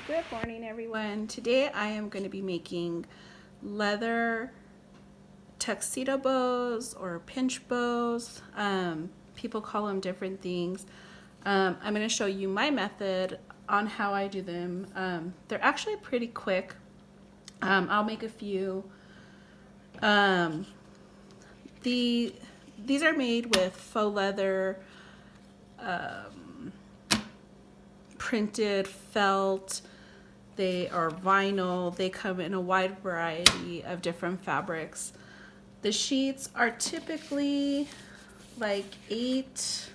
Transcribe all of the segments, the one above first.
Good morning, everyone. Today I am going to be making leather tuxedo bows or pinch bows. People call them different things. I'm going to show you my method on how I do them. They're actually pretty quick. I'll make a few. These are made with faux leather, printed felt. They are vinyl. They come in a wide variety of different fabrics. The sheets are typically like 8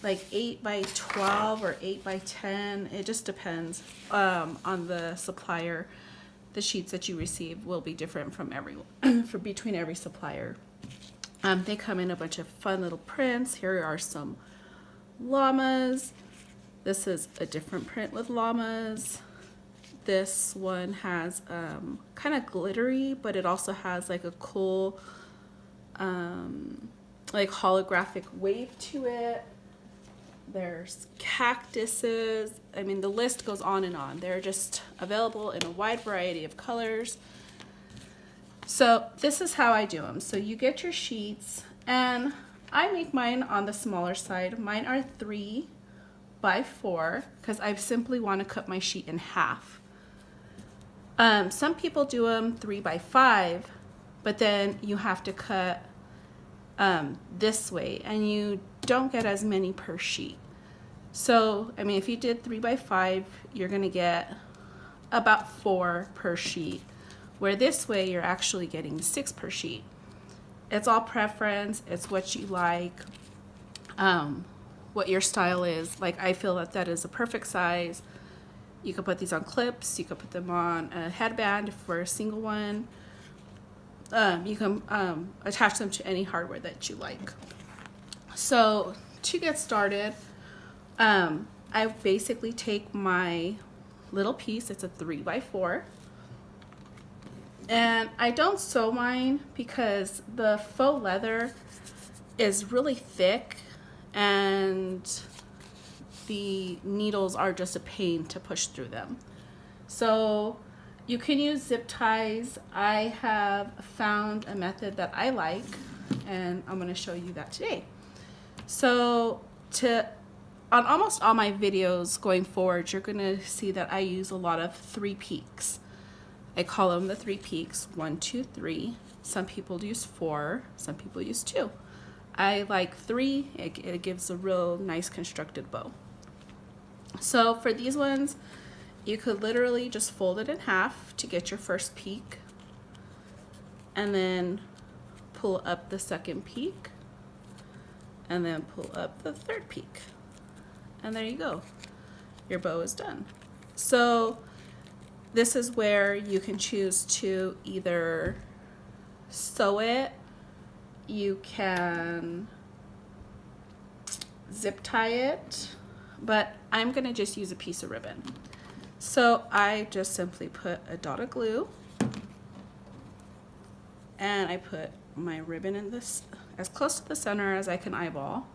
by 12 or 8 by 10. It just depends on the supplier. The sheets that you receive will be different from between every supplier. They come in a bunch of fun little prints. Here are some llamas. This is a different print with llamas. This one has kind of glittery, but it also has like a cool like holographic wave to it. There's cactuses. I mean, the list goes on and on. They're just available in a wide variety of colors. So this is how I do them. So you get your sheets, and I make mine on the smaller side. Mine are 3 by 4 because I simply want to cut my sheet in half. Some people do them 3 by 5, but then you have to cut this way, and you don't get as many per sheet. So, I mean, if you did 3 by 5, you're going to get about 4 per sheet, where this way you're actually getting 6 per sheet. It's all preference. It's what you like, what your style is. Like, I feel that is a perfect size. You can put these on clips. You can put them on a headband for a single one. You can attach them to any hardware that you like. So to get started, I basically take my little piece. It's a 3 by 4. And I don't sew mine because the faux leather is really thick and the needles are just a pain to push through them. So you can use zip ties. I have found a method that I like, and I'm going to show you that today. So on almost all my videos going forward, you're going to see that I use a lot of 3 peaks. I call them the 3 peaks, 1, 2, 3. Some people use 4, some people use 2. I like 3. It gives a real nice constructed bow. So for these ones, you could literally just fold it in half to get your first peak, and then pull up the second peak, and then pull up the third peak. And there you go. Your bow is done. So this is where you can choose to either sew it, you can zip tie it, but I'm gonna just use a piece of ribbon. So I just simply put a dot of glue, and I put my ribbon in this as close to the center as I can eyeball.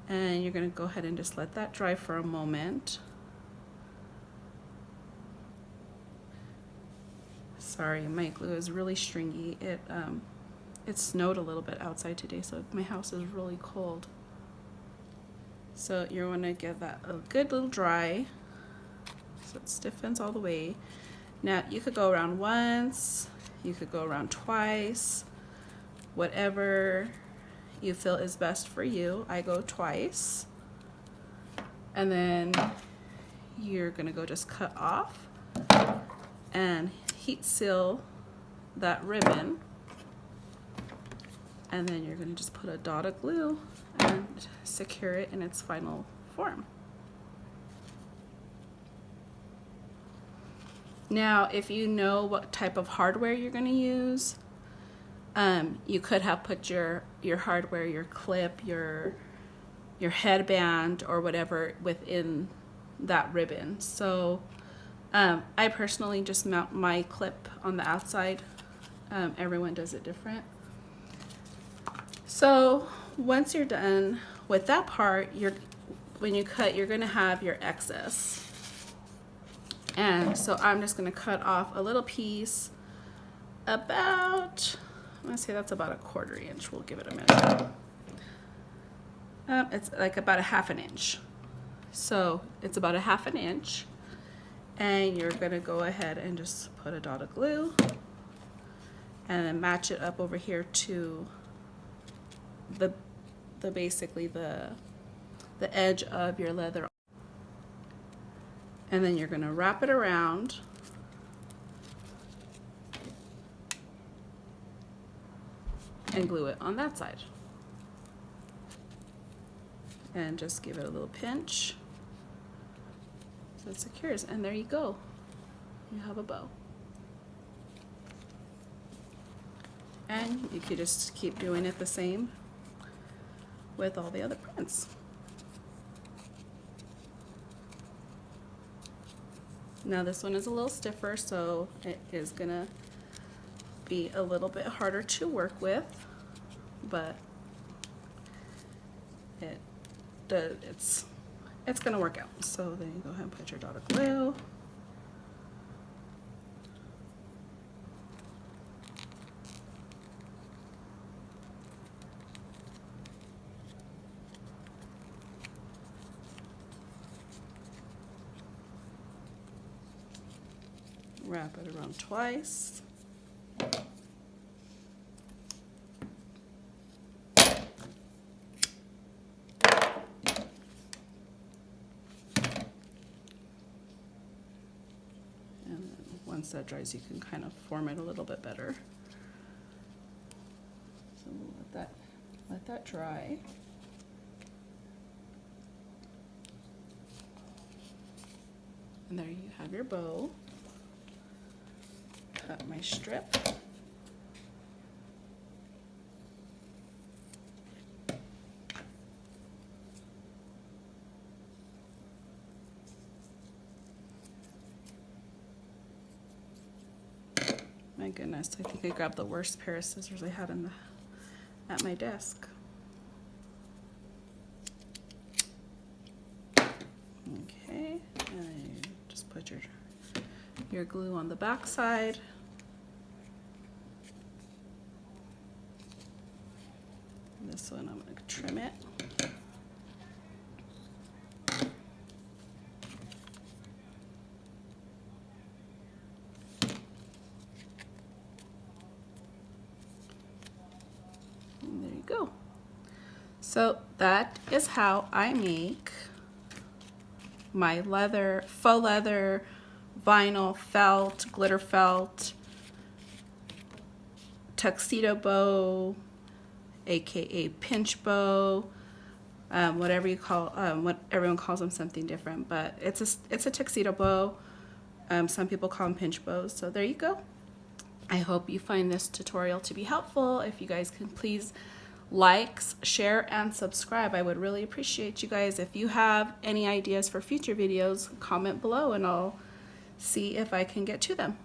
And you're gonna go ahead and just let that dry for a moment. Sorry, my glue is really stringy. It snowed a little bit outside today, so my house is really cold. So you're gonna give that a good little dry so it stiffens all the way. Now you could go around once, you could go around twice, whatever you feel is best for you. I go twice, and then you're gonna go just cut off and heat seal that ribbon, and then you're going to just put a dot of glue and secure it in its final form. Now, if you know what type of hardware you're going to use, you could have put your hardware, your clip, your headband, or whatever within that ribbon. So I personally just mount my clip on the outside. Everyone does it different. So once you're done with that part, when you cut, you're gonna have your excess. And so I'm just gonna cut off a little piece about, I'm gonna say that's about a 1/4 inch. We'll give it a measure. It's like about a 1/2 inch. So it's about a 1/2 inch. And you're gonna go ahead and just put a dot of glue and then match it up over here to the basically the edge of your leather. And then you're gonna wrap it around and glue it on that side. And just give it a little pinch so it secures, and there you go. You have a bow. And you could just keep doing it the same with all the other prints. Now this one is a little stiffer, so it is gonna be a little bit harder to work with, but it's gonna work out. So then you go ahead and put your dot of glue. Wrap it around twice. And then once that dries, you can kind of form it a little bit better. So we'll let that dry. And there you have your bow. Cut my strip. My goodness, I think I grabbed the worst pair of scissors I had at my desk. Okay, and just put your glue on the back side. This one I'm going to trim it. And there you go. So that is how I make my leather, faux leather, vinyl, felt, glitter felt, tuxedo bow, aka pinch bow, whatever you call, what everyone calls them something different, but it's a tuxedo bow. Some people call them pinch bows. So there you go. I hope you find this tutorial to be helpful. If you guys can please like, share, and subscribe. I would really appreciate you guys. If you have any ideas for future videos, comment below and I'll see if I can get to them.